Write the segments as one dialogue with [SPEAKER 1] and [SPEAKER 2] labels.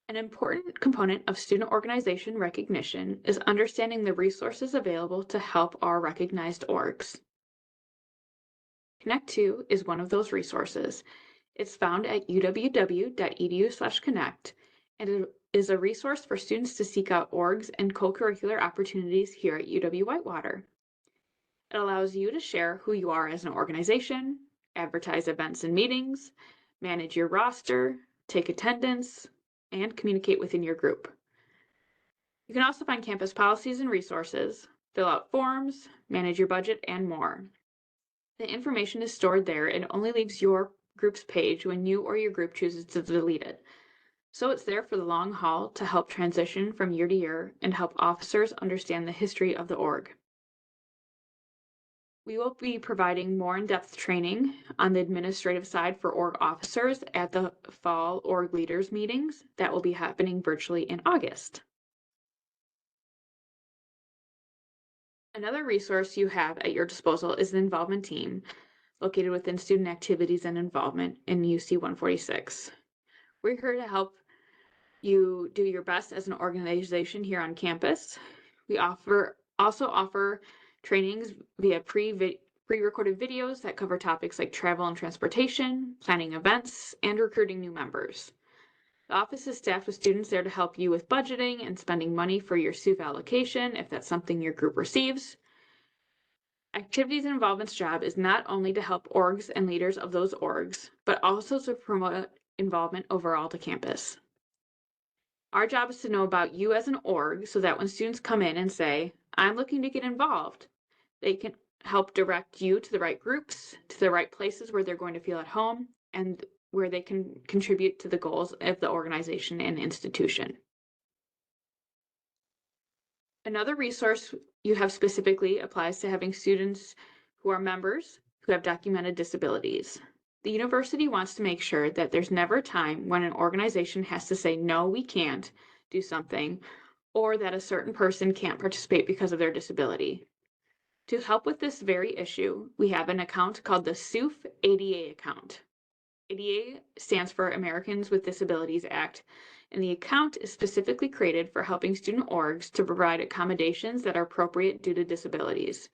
[SPEAKER 1] An important component of student organization recognition is understanding the resources available to help our recognized orgs. Connect2 is one of those resources. It's found at uww.edu/connect, and it is a resource for students to seek out orgs and co-curricular opportunities here at UW-Whitewater. It allows you to share who you are as an organization, advertise events and meetings, manage your roster, take attendance, and communicate within your group. You can also find campus policies and resources, fill out forms, manage your budget, and more. The information is stored there and only leaves your group's page when you or your group chooses to delete it. So it's there for the long haul to help transition from year to year and help officers understand the history of the org. We will be providing more in-depth training on the administrative side for org officers at the fall org leaders meetings that will be happening virtually in August. Another resource you have at your disposal is the involvement team, located within student activities and involvement in UC 146. We're here to help you do your best as an organization here on campus. We also offer trainings via pre-recorded videos that cover topics like travel and transportation, planning events, and recruiting new members. The office is staffed with students there to help you with budgeting and spending money for your SUF allocation if that's something your group receives. Activities and Involvement's job is not only to help orgs and leaders of those orgs, but also to promote involvement overall to campus. Our job is to know about you as an org so that when students come in and say, I'm looking to get involved, they can help direct you to the right groups, to the right places where they're going to feel at home, and where they can contribute to the goals of the organization and institution. Another resource you have specifically applies to having students who are members who have documented disabilities. The university wants to make sure that there's never a time when an organization has to say, no, we can't do something, or that a certain person can't participate because of their disability. To help with this very issue, we have an account called the SUF ADA account. ADA stands for Americans with Disabilities Act, and the account is specifically created for helping student orgs to provide accommodations that are appropriate due to disabilities.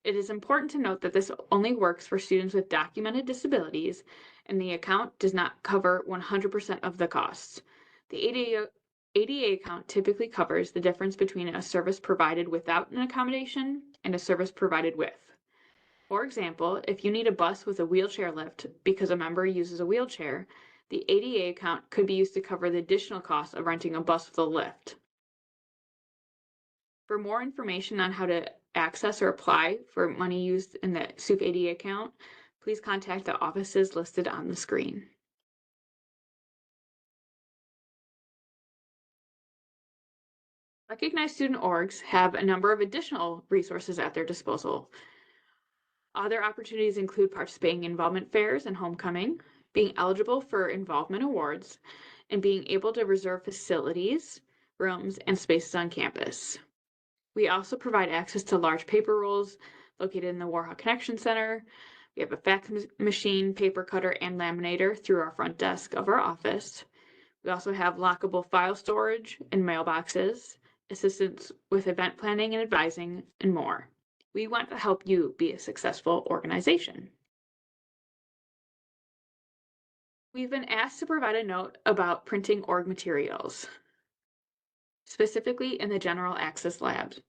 [SPEAKER 1] It is important to note that this only works for students with documented disabilities, and the account does not cover 100% of the costs. The ADA account typically covers the difference between a service provided without an accommodation and a service provided with. For example, if you need a bus with a wheelchair lift because a member uses a wheelchair, the ADA account could be used to cover the additional cost of renting a bus with a lift. For more information on how to access or apply for money used in the SUF ADA account, please contact the offices listed on the screen. Recognized student orgs have a number of additional resources at their disposal. Other opportunities include participating in involvement fairs and homecoming, being eligible for involvement awards, and being able to reserve facilities, rooms, and spaces on campus. We also provide access to large paper rolls located in the Warhol Connection Center. We have a fax machine, paper cutter, and laminator through our front desk of our office. We also have lockable file storage and mailboxes, assistance with event planning and advising, and more. We want to help you be a successful organization. We've been asked to provide a note about printing org materials, specifically in the General Access Labs.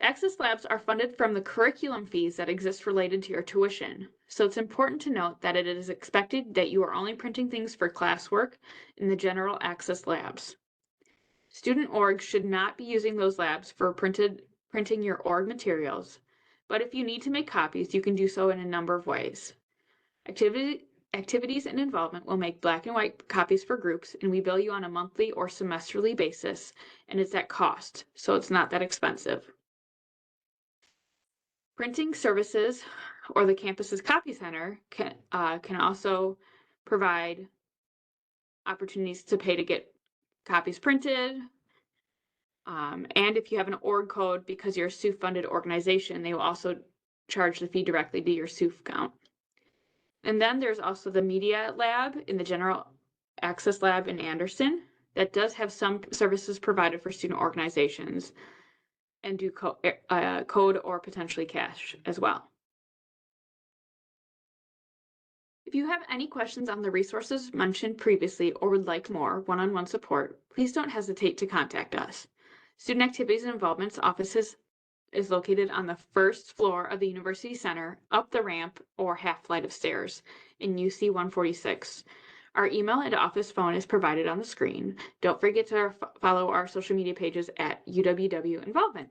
[SPEAKER 1] Access Labs are funded from the curriculum fees that exist related to your tuition, so it's important to note that it is expected that you are only printing things for classwork in the General Access Labs. Student orgs should not be using those labs for printing your org materials, but if you need to make copies, you can do so in a number of ways. Activities and Involvement will make black and white copies for groups, and we bill you on a monthly or semesterly basis, and it's at cost, so it's not that expensive. Printing services or the campus's copy center can also provide opportunities to pay to get copies printed. And if you have an org code, because you're a SUF-funded organization, they will also charge the fee directly to your SUF account. And then there's also the Media Lab in the General Access Lab in Anderson that does have some services provided for student organizations and do code or potentially cash as well. If you have any questions on the resources mentioned previously or would like more one-on-one support, please don't hesitate to contact us. Student Activities and Involvement's offices is located on the first floor of the University Center, up the ramp or half flight of stairs in UC 146. Our email and office phone is provided on the screen. Don't forget to follow our social media pages at UWW Involvement.